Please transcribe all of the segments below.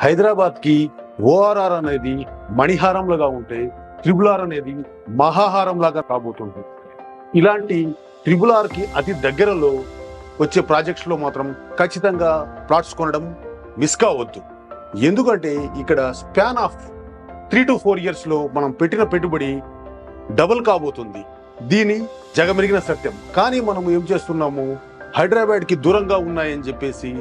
హైదరాబాద్కి ఓఆర్ఆర్ అనేది మణిహారంలాగా ఉంటే ట్రిబుల్ ఆర్ అనేది మహాహారం లాగా రాబోతుంది. ఇలాంటి ట్రిబుల్ ఆర్కి అతి దగ్గరలో వచ్చే ప్రాజెక్ట్స్లో మాత్రం ఖచ్చితంగా ప్లాట్స్ కొనడం మిస్ కావద్దు. ఎందుకంటే ఇక్కడ స్పాన్ ఆఫ్ 3 to 4 yearsలో మనం పెట్టిన పెట్టుబడి డబుల్ కాబోతుంది. దీని జగమెరిగిన సత్యం. కానీ మనం ఏం చేస్తున్నాము, హైదరాబాద్కి దూరంగా ఉన్నాయని చెప్పేసి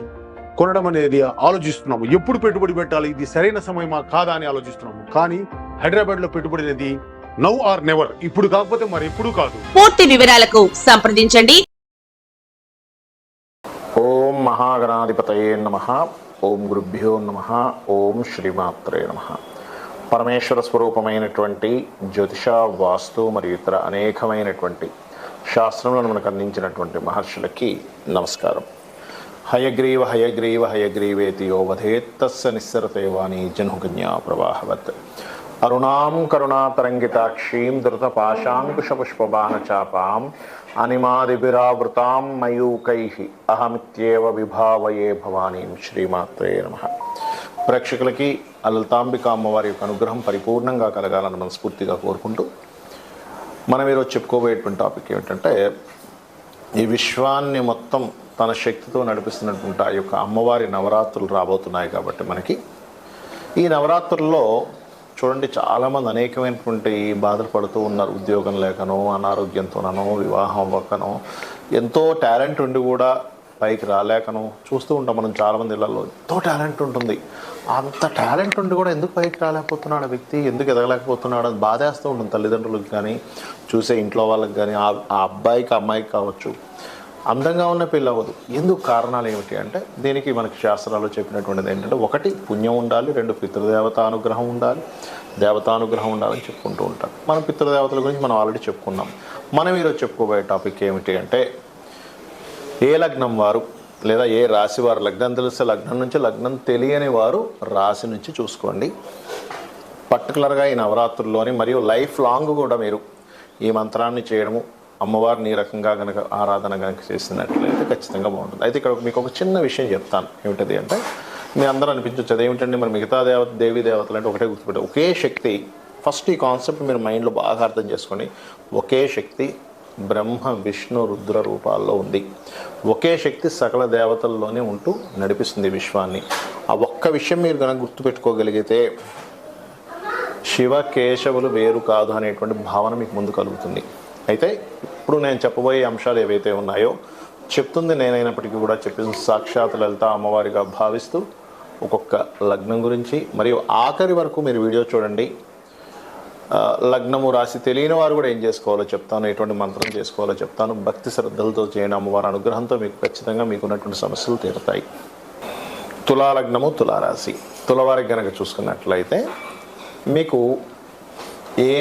కొనడం అనేది ఆలోచిస్తున్నాము. ఎప్పుడు పెట్టుబడి పెట్టాలి, ఇది సరైన సమయమా కాదా అని ఆలోచిస్తున్నాము. కానీ హైదరాబాద్లో పెట్టుబడి అనేది నౌ ఆర్ నెవర్, ఇప్పుడు కాకపోతే మరి ఎప్పుడు కాదు. పూర్తి వివరాలకు సంప్రదించండి. ఓం మహాగణాధిపతయే నమః. ఓం గురుభ్యో నమః. ఓం శ్రీమాత్రే నమః. పరమేశ్వర స్వరూపమైనటువంటి జ్యోతిష, వాస్తు మరియు ఇతర అనేకమైనటువంటి శాస్త్రములను మనకు అందించినటువంటి మహర్షులకి నమస్కారం. హయగ్రీవ హయగ్రీవ హయగ్రీవేతి యో వధేత్తస్య నిస్సరతే వాణి జన్హుకన్యా ప్రవాహవత్. అరుణాం కరుణాతరంగితాక్షీం ధృతపాశాంకుశపుష్పబాణచాపాం అనిమాదిభిరావృతాం మయూకైః అహమిత్యేవ విభావయే భవానీం. శ్రీమాత్రే నమః. ప్రేక్షకులకి లలితాంబిక అమ్మవారి యొక్క అనుగ్రహం పరిపూర్ణంగా కలగాలని మనస్ఫూర్తిగా కోరుకుంటూ మనం ఈరోజు చెప్పుకోబోయేటువంటి టాపిక్ ఏమిటంటే, ఈ విశ్వాన్ని మొత్తం తన శక్తితో నడిపిస్తున్నటువంటి ఆ యొక్క అమ్మవారి నవరాత్రులు రాబోతున్నాయి. కాబట్టి మనకి ఈ నవరాత్రుల్లో చూడండి, చాలామంది అనేకమైనటువంటి బాధలు పడుతూ ఉన్నారు. ఉద్యోగం లేకనో, అనారోగ్యంతోనో, వివాహం అవ్వకనో, ఎంతో టాలెంట్ ఉండి కూడా పైకి రాలేకనో చూస్తూ ఉంటాం మనం. చాలామంది ఇళ్లలో ఎంతో టాలెంట్ ఉంటుంది, అంత టాలెంట్ ఉండి కూడా ఎందుకు పైకి రాలేకపోతున్నాడు ఆ వ్యక్తి, ఎందుకు ఎదగలేకపోతున్నాడు అని బాధేస్తూ ఉంటుంది తల్లిదండ్రులకు కానీ, చూసే ఇంట్లో వాళ్ళకి కానీ. ఆ అబ్బాయికి అమ్మాయికి కావచ్చు, అందంగా ఉన్న పెళ్ళి అవ్వదు. ఎందుకు కారణాలు ఏమిటి అంటే, దీనికి మనకి శాస్త్రాలు చెప్పినటువంటిది ఏంటంటే, 1 పుణ్యం ఉండాలి, 2 పితృదేవత అనుగ్రహం ఉండాలి, దేవతానుగ్రహం ఉండాలని చెప్పుకుంటూ ఉంటారు. మనం పితృదేవతల గురించి మనం ఆల్రెడీ చెప్పుకున్నాం. మనం ఈరోజు చెప్పుకోబోయే టాపిక్ ఏమిటి అంటే, ఏ లగ్నం వారు లేదా ఏ రాశి వారు, లగ్నం తెలిస్తే లగ్నం నుంచి, లగ్నం తెలియని వారు రాశి నుంచి చూసుకోండి. పర్టికులర్గా ఈ నవరాత్రుల్లోని మరియు లైఫ్ లాంగ్ కూడా మీరు ఈ మంత్రాన్ని చేయడము, అమ్మవారిని ఈ రకంగా కనుక ఆరాధన కనుక చేసినట్లయితే ఖచ్చితంగా బాగుంటుంది. అయితే ఇక్కడ మీకు ఒక చిన్న విషయం చెప్తాను. ఏమిటది అంటే, మీ అందరూ అనిపించవచ్చు అదేమిటండి మరి మిగతా దేవీ దేవతలు అంటే ఒకటే గుర్తుపెట్టారు. ఒకే శక్తి. ఫస్ట్ ఈ కాన్సెప్ట్ మీరు మైండ్లో బాగా అర్థం చేసుకోండి. ఒకే శక్తి బ్రహ్మ విష్ణు రుద్ర రూపాల్లో ఉంది. ఒకే శక్తి సకల దేవతల్లోనే ఉంటూ నడిపిస్తుంది విశ్వాన్ని. ఆ ఒక్క విషయం మీరు కనుక గుర్తుపెట్టుకోగలిగితే శివ కేశవులు వేరు కాదు అనేటువంటి భావన మీకు ముందు కలుగుతుంది. అయితే ఇప్పుడు నేను చెప్పబోయే అంశాలు ఏవైతే ఉన్నాయో, చెప్తుంది నేనైనప్పటికీ కూడా చెప్పింది సాక్షాత్ లలిత అమ్మవారిగా భావిస్తూ ఒక్కొక్క లగ్నం గురించి మరియు ఆఖరి వరకు మీరు వీడియో చూడండి. లగ్నము రాశి తెలియని వారు కూడా ఏం చేసుకోవాలో చెప్తాను, ఎటువంటి మంత్రం చేసుకోవాలో చెప్తాను. భక్తి శ్రద్ధలతో చేయని అమ్మవారి అనుగ్రహంతో మీకు ఖచ్చితంగా మీకున్నటువంటి సమస్యలు తీరుతాయి. తులాలగ్నము, తులారాశి. తులవారికి కనుక చూసుకున్నట్లయితే మీకు ఏ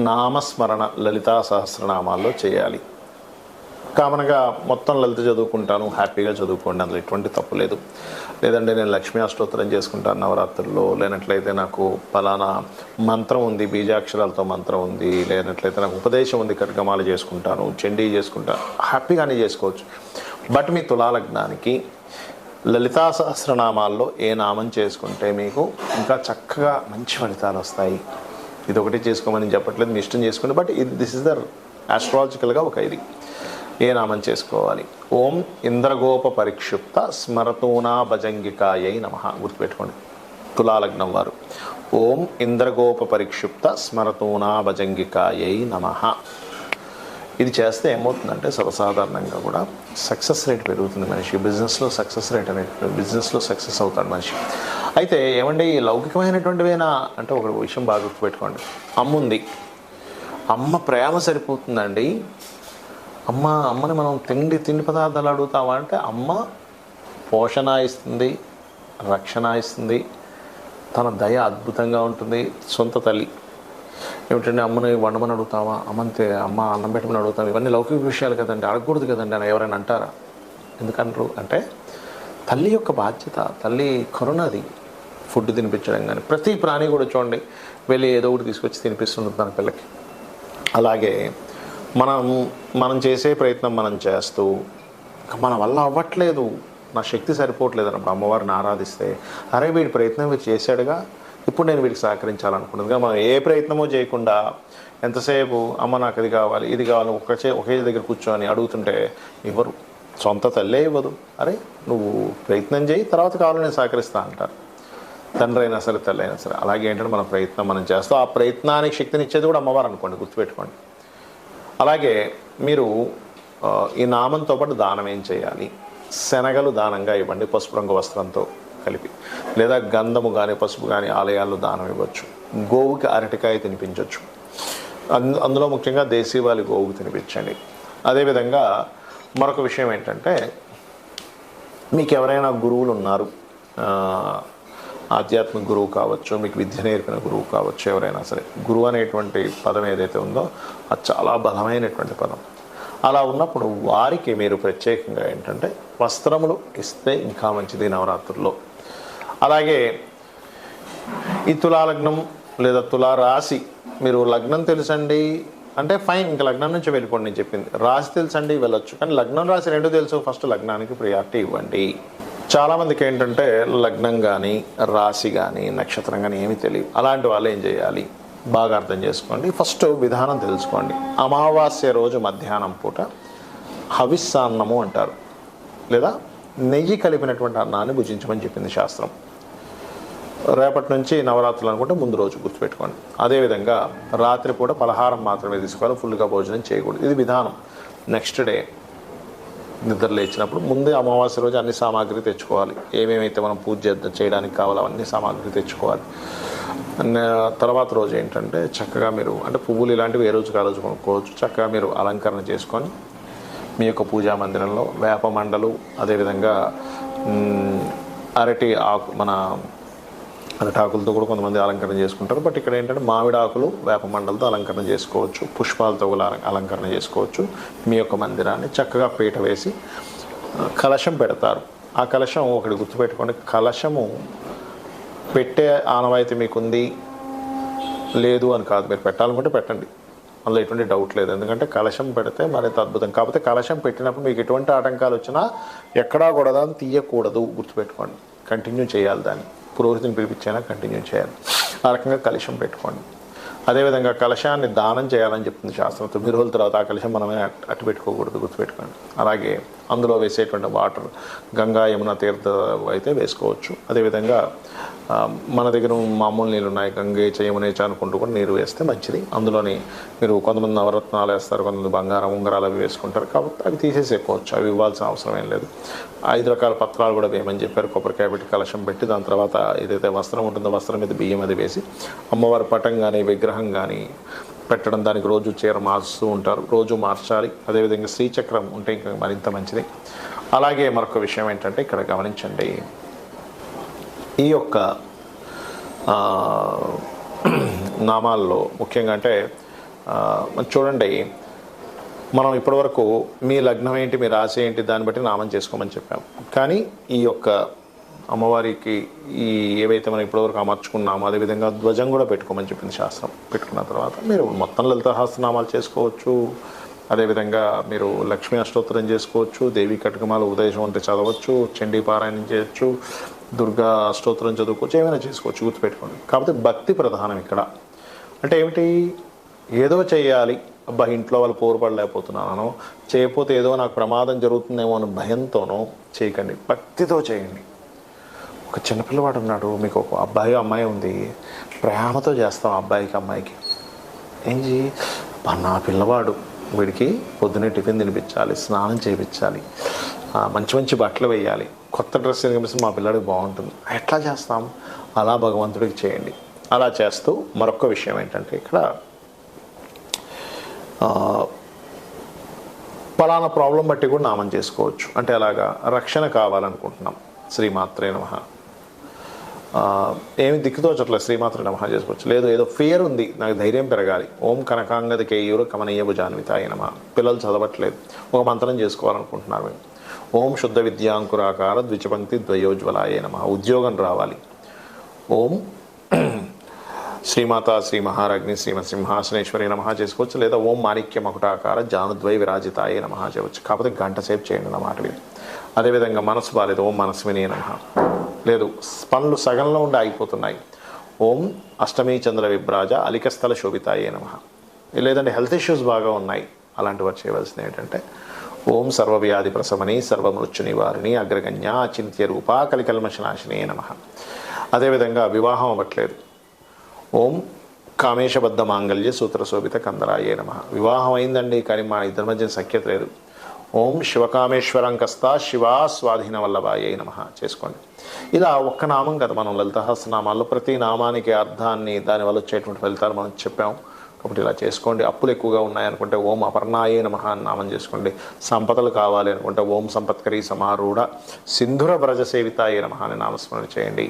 నామస్మరణ లలితా సహస్రనామాల్లో చేయాలి. కామన్గా మొత్తం లలిత చదువుకుంటాను, హ్యాపీగా చదువుకోండి, అందులో ఎటువంటి తప్పు లేదు. లేదంటే నేను లక్ష్మీ అష్టోత్తరం చేసుకుంటాను నవరాత్రుల్లో, లేనట్లయితే నాకు ఫలానా మంత్రం ఉంది, బీజాక్షరాలతో మంత్రం ఉంది, లేనట్లయితే నాకు ఉపదేశం ఉంది, ఖడ్గమాల చేసుకుంటాను, చండీ చేసుకుంటాను, హ్యాపీగానే చేసుకోవచ్చు. బట్ మీ తులాలగ్నానికి లలితా సహస్రనామాల్లో ఏ నామం చేసుకుంటే మీకు ఇంకా చక్కగా మంచి ఫలితాలు వస్తాయి. ఇది ఒకటి చేసుకోమని చెప్పట్లేదు, మీ ఇష్టం చేసుకోండి. బట్ దిస్ ఇస్ ద ఆస్ట్రాలజికల్గా ఒక ఇది. ఏ నామం చేసుకోవాలి? ఓం ఇంద్రగోప పరిక్షుప్త స్మరతూనా భజంగికాయై నమః. గుర్తుపెట్టుకోండి తులాలగ్నం వారు. ఓం ఇంద్రగోప పరిక్షుప్త స్మరతూనా భజంగికాయై నమః. ఇది చేస్తే ఏమవుతుందంటే, సర్వసాధారణంగా కూడా సక్సెస్ రేట్ పెరుగుతుంది మనిషి. బిజినెస్లో సక్సెస్ రేట్ అనేది, బిజినెస్లో సక్సెస్ అవుతాడు మనిషి. అయితే ఏమండి లౌకికమైనటువంటివేనా అంటే, ఒక విషయం బాగా గుర్తుపెట్టుకోండి. అమ్మ ఉంది, అమ్మ ప్రేమ సరిపోతుందండి. అమ్మని మనం తిండి పదార్థాలు అడుగుతామా అంటే, అమ్మ పోషణ ఇస్తుంది, రక్షణ ఇస్తుంది, తన దయ అద్భుతంగా ఉంటుంది. సొంత తల్లి ఏమిటంటే, అమ్మని వండమని అడుగుతావా, అమ్మ అన్నం పెట్టమని అడుగుతాం. ఇవన్నీ లౌకిక విషయాలు కదండి, అడగకూడదు కదండి అని ఎవరైనా అంటారా? ఎందుకంటారు అంటే, తల్లి యొక్క బాధ్యత, తల్లి కరుణది. ఫుడ్ తినిపించడం కానీ, ప్రతి ప్రాణి కూడా చూడండి వెళ్ళి ఏదో ఒకటి తీసుకొచ్చి తినిపిస్తుంది తన పిల్లకి. అలాగే మనం చేసే ప్రయత్నం మనం చేస్తూ మన వల్ల అవ్వట్లేదు, నా శక్తి సరిపోవట్లేదు అన్నప్పుడు అమ్మవారిని ఆరాధిస్తే, అరే వీడి ప్రయత్నం వీడు చేశాడుగా, ఇప్పుడు నేను వీడికి సహకరించాలనుకున్నదిగా. మనం ఏ ప్రయత్నమో చేయకుండా ఎంతసేపు అమ్మ నాకు అది కావాలి ఇది కావాలి ఒకే దగ్గర కూర్చొని అడుగుతుంటే ఎవరు, సొంత తల్లే ఇవ్వదు. అరే నువ్వు ప్రయత్నం చేయి, తర్వాత కావాలని నేను సహకరిస్తా అంటారు. తండ్రి అయినా సరే తల్లి అయినా సరే. అలాగే ఏంటంటే మన ప్రయత్నం మనం చేస్తాం, ఆ ప్రయత్నానికి శక్తినిచ్చేది కూడా అమ్మవారు అనుకోండి, గుర్తుపెట్టుకోండి. అలాగే మీరు ఈ నామంతో పాటు దానం ఏం చేయాలి? శనగలు దానంగా ఇవ్వండి, పసుపు రంగు వస్త్రంతో కలిపి, లేదా గంధము కానీ పసుపు కానీ ఆలయాల్లో దానం ఇవ్వచ్చు. గోవుకి అరటికాయ తినిపించవచ్చు, అందులో ముఖ్యంగా దేశీవాలి గోవుకి తినిపించండి. అదేవిధంగా మరొక విషయం ఏంటంటే, మీకు ఎవరైనా గురువులు ఉన్నారు, ఆధ్యాత్మిక గురువు కావచ్చు, మీకు విద్య నేర్పిన గురువు కావచ్చు, ఎవరైనా సరే, గురువు అనేటువంటి పదం ఏదైతే ఉందో అది చాలా బలమైనటువంటి పదం. అలా ఉన్నప్పుడు వారికి మీరు ప్రత్యేకంగా ఏంటంటే వస్త్రములు ఇస్తే ఇంకా మంచిది నవరాత్రుల్లో. అలాగే ఈ తులాలగ్నం లేదా తులారాశి, మీరు లగ్నం తెలుసండి అంటే ఫైన్, ఇంకా లగ్నం నుంచి వెళ్ళిపోండి. నేను చెప్పింది రాశి తెలుసండి వెళ్ళొచ్చు, కానీ లగ్నం రాశి రెండు తెలుసు, ఫస్ట్ లగ్నానికి ప్రియారిటీ ఇవ్వండి. చాలామందికి ఏంటంటే లగ్నం కానీ రాశి కానీ నక్షత్రం కానీ ఏమీ తెలియదు. అలాంటి వాళ్ళు ఏం చేయాలి బాగా అర్థం చేసుకోండి. ఫస్ట్ విధానం తెలుసుకోండి. అమావాస్య రోజు మధ్యాహ్నం పూట హవిస్సాన్నము అంటారు, లేదా నెయ్యి కలిపినటువంటి అన్నాన్ని భుజించమని చెప్పింది శాస్త్రం. రేపటి నుంచి నవరాత్రులు అనుకుంటే ముందు రోజు గుర్తుపెట్టుకోండి. అదేవిధంగా రాత్రిపూట పలహారం మాత్రమే తీసుకోవాలి, ఫుల్గా భోజనం చేయకూడదు. ఇది విధానం. నెక్స్ట్ డే నిద్ర లేచినప్పుడు ముందే అమావాస్య రోజు అన్ని సామాగ్రి తెచ్చుకోవాలి. ఏమేమైతే మనం పూజ చేయడానికి కావాలో అవన్నీ సామాగ్రి తెచ్చుకోవాలి. తర్వాత రోజు ఏంటంటే చక్కగా మీరు అంటే పువ్వులు ఇలాంటివి ఏ రోజుకి ఆ రోజు కొనుక్కోవచ్చు. చక్కగా మీరు అలంకరణ చేసుకొని మీ యొక్క పూజా మందిరంలో వేప మండలు, అదేవిధంగా అరటి ఆకు, మన అరటాకులతో కూడా కొంతమంది అలంకరణ చేసుకుంటారు. బట్ ఇక్కడ ఏంటంటే మామిడి ఆకులు వేప మండలతో అలంకరణ చేసుకోవచ్చు, పుష్పాలతో కూడా అలంకరణ చేసుకోవచ్చు. మీ యొక్క మందిరాన్ని చక్కగా పీట వేసి కలశం పెడతారు. ఆ కలశం ఒకటి గుర్తుపెట్టుకోండి, కలశము పెట్టే ఆనవాయితీ మీకుంది లేదు అని కాదు, మీరు పెట్టాలనుకుంటే పెట్టండి, అందులో ఎటువంటి డౌట్ లేదు. ఎందుకంటే కలశం పెడితే మరింత అద్భుతం. కాకపోతే కలశం పెట్టినప్పుడు మీకు ఎటువంటి ఆటంకాలు వచ్చినా ఎక్కడా కూడా దాన్ని తీయకూడదు, గుర్తుపెట్టుకోండి. కంటిన్యూ చేయాలి, దాన్ని పురోహితుని పిలిపించైనా కంటిన్యూ చేయాలి. ఆ రకంగా కలశం పెట్టుకోండి. అదేవిధంగా కలశాన్ని దానం చేయాలని చెప్తుంది శాస్త్రం. 9 రోజుల తర్వాత ఆ కలశం మనమే అట్టు పెట్టుకోకూడదు, గుర్తుపెట్టుకోండి. అలాగే అందులో వేసేటువంటి వాటర్ గంగా యమున తీర్థ అయితే వేసుకోవచ్చు. అదేవిధంగా మన దగ్గర మామూలు నీళ్ళు ఉన్నాయి, గంగేచ యమునేచ అనుకుంటూ కూడా నీరు వేస్తే మంచిది. అందులోని మీరు కొంతమంది నవరత్నాలు వేస్తారు, కొంతమంది బంగారం ఉంగరాలు అవి వేసుకుంటారు, కాబట్టి అవి తీసేసేసుకోవచ్చు, అవి ఇవ్వాల్సిన అవసరం ఏం లేదు. 5 రకాల పత్రాలు కూడా వేయమని చెప్పారు. కొబ్బరికాయ పెట్టి కలశం పెట్టి దాని తర్వాత ఏదైతే వస్త్రం ఉంటుందో వస్త్రం మీద బియ్యం అది వేసి అమ్మవారి పటం కానీ విగ్రహం కానీ పెట్టడం, దానికి రోజు చీర మారుస్తూ ఉంటారు, రోజు మార్చాలి. అదేవిధంగా శ్రీచక్రం ఉంటే ఇంకా మరింత మంచిది. అలాగే మరొక విషయం ఏంటంటే ఇక్కడ గమనించండి, ఈ యొక్క నామాల్లో ముఖ్యంగా అంటే చూడండి, మనం ఇప్పటివరకు మీ లగ్నం ఏంటి, మీ రాశి ఏంటి, దాన్ని బట్టి నామం చేసుకోమని చెప్పాం. కానీ ఈ యొక్క అమ్మవారికి ఈ ఏవైతే మనం ఇప్పటివరకు అమర్చుకున్నామో అదేవిధంగా ధ్వజం కూడా పెట్టుకోమని చెప్పింది శాస్త్రం. పెట్టుకున్న తర్వాత మీరు మొత్తం లలిత సహస్రనామాలు చేసుకోవచ్చు. అదేవిధంగా మీరు లక్ష్మీ అష్టోత్తరం చేసుకోవచ్చు, దేవి కటకమాల ఉదయం అంటే చదవచ్చు, చండీ పారాయణం చేయొచ్చు, దుర్గా అష్టోత్తరం చదువుకోవచ్చు, ఏమైనా చేసుకోవచ్చు, గుర్తుపెట్టుకోండి. కాకపోతే భక్తి ప్రధానం ఇక్కడ. అంటే ఏమిటి, ఏదో చేయాలి, అబ్బా ఇంట్లో వాళ్ళు పోరుపడలేకపోతున్నానో, చేయకపోతే ఏదో నాకు ప్రమాదం జరుగుతుందేమో అని భయంతోనో చేయకండి, భక్తితో చేయండి. ఒక చిన్నపిల్లవాడు ఉన్నాడు, మీకు ఒక అబ్బాయి అమ్మాయి ఉంది, ప్రేమతో చేస్తాం అబ్బాయికి అమ్మాయికి. ఏంటి, నా పిల్లవాడు, వీడికి పొద్దున్నే టిఫిన్ తినిపించాలి, స్నానం చేయించాలి, మంచి మంచి బట్టలు వేయాలి, కొత్త డ్రెస్ కనిపిస్తే మా పిల్లడికి బాగుంటుంది. ఎట్లా చేస్తాం, అలా భగవంతుడికి చేయండి. అలా చేస్తూ మరొక విషయం ఏంటంటే ఇక్కడ పలానా ప్రాబ్లం బట్టి కూడా నామం చేసుకోవచ్చు. అంటే అలాగా రక్షణ కావాలనుకుంటున్నాం, శ్రీమాత్రే నమః, ఏమి దిక్కుతోచట్లేదు, శ్రీమాత్రే నమః చేసుకోవచ్చు. లేదు ఏదో ఫియర్ ఉంది, నాకు ధైర్యం పెరగాలి, ఓం కనకాంగది కేయూరు కమనీయ భుజాన్వితాయ నమః, పిల్లలు చదవట్లేదు, ఒక మంత్రం చేసుకోవాలనుకుంటున్నారు మేము, ఓం శుద్ధ విద్యాంకురాకార ద్విచపంక్తి ద్వయోజ్వలాయ నమః, ఉద్యోగం రావాలి, ఓం శ్రీమాత శ్రీ మహారాజ్ఞి శ్రీమత్ సింహాసనేశ్వరి నమః చేసుకోవచ్చు. లేదా ఓం మాణిక్య మకుటాకార జానుద్వై విరాజితాయ నమః చేయవచ్చు. కాకపోతే గంట సేపు చేయండి నా మాట మీద. అదేవిధంగా మనసు బాలేదు, ఓం మనస్విని నమః. లేదు, పనులు సగంలో ఉండి ఆగిపోతున్నాయి, ఓం అష్టమీ చంద్ర విభ్రాజ అలికస్థల శోభితాయే నమః. లేదంటే హెల్త్ ఇష్యూస్ బాగా ఉన్నాయి, అలాంటి వారు చేయవలసింది ఏంటంటే ఓం సర్వవ్యాధి ప్రశమని సర్వమృత్యు నివారిణి అగ్రగణ్య అచింత్య రూపా కలికల్మషనాశినే నమః. అదేవిధంగా వివాహం అవ్వట్లేదు, ఓం కామేశబద్ధ మాంగళ్య సూత్ర శోభిత కందరాయే నమః. వివాహం అయిందండి కానీ మా ఇద్దరి మధ్య సఖ్యత లేదు, ఓం శివకామేశ్వరంకస్తా శివా స్వాధీన వల్లభాయే నమః చేసుకోండి. ఇలా ఒక్క నామం కదా, మనం లలిత సహస్రనామాల్లో ప్రతి నామానికి అర్థాన్ని దానివల్ల వచ్చేటువంటి ఫలితాలు మనం చెప్పాము కాబట్టి ఇలా చేసుకోండి. అప్పులు ఎక్కువగా ఉన్నాయనుకుంటే ఓం అపర్ణాయే నమః అని నామం చేసుకోండి. సంపదలు కావాలి అనుకుంటే ఓం సంపత్కరీ సమారూఢ సింధుర బ్రజ సేవితాయే నమః అని నామస్మరణ చేయండి.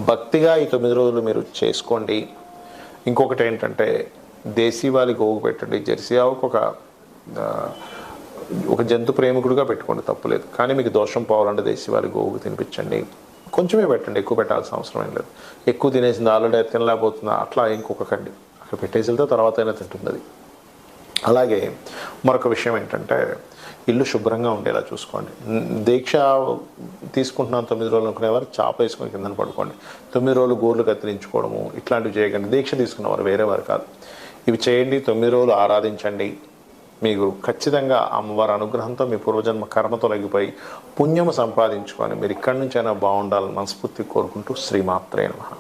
భక్తిగా ఈ 9 రోజులు మీరు చేసుకోండి. ఇంకొకటి ఏంటంటే దేశీవాలి గోవు పెట్టండి, జెర్సీ ఆవుకు ఒక జంతు ప్రేమికుడిగా పెట్టుకోండి, తప్పులేదు. కానీ మీకు దోషం పోవాలంటే దేశీవాలి గోవుకు తినిపించండి. కొంచెమే పెట్టండి, ఎక్కువ పెట్టాల్సిన అవసరం ఏం లేదు. ఎక్కువ తినేసింది ఆల్రెడీ తినలేకపోతుందా అట్లా ఇంకొకకండి, అక్కడ పెట్టేసి వెళ్తే తర్వాత అయినా తింటుంది అది. అలాగే మరొక విషయం ఏంటంటే ఇల్లు శుభ్రంగా ఉండేలా చూసుకోండి. దీక్ష తీసుకుంటున్నాను 9 రోజులు అనుకునేవారు చాప వేసుకొని కిందన పడుకోండి. 9 రోజులు గోర్లు కత్తిరించుకోవడము ఇట్లాంటివి చేయకండి. దీక్ష తీసుకున్నవారు వేరే వారు కాదు, ఇవి చేయండి. 9 రోజులు ఆరాధించండి. మీకు ఖచ్చితంగా అమ్మవారి అనుగ్రహంతో మీ పూర్వజన్మ కర్మ తొలగిపోయి పుణ్యము సంపాదించుకొని మీరు ఇక్కడి నుంచైనా బాగుండాలని మనస్ఫూర్తి కోరుకుంటూ శ్రీమాత్రే నమః.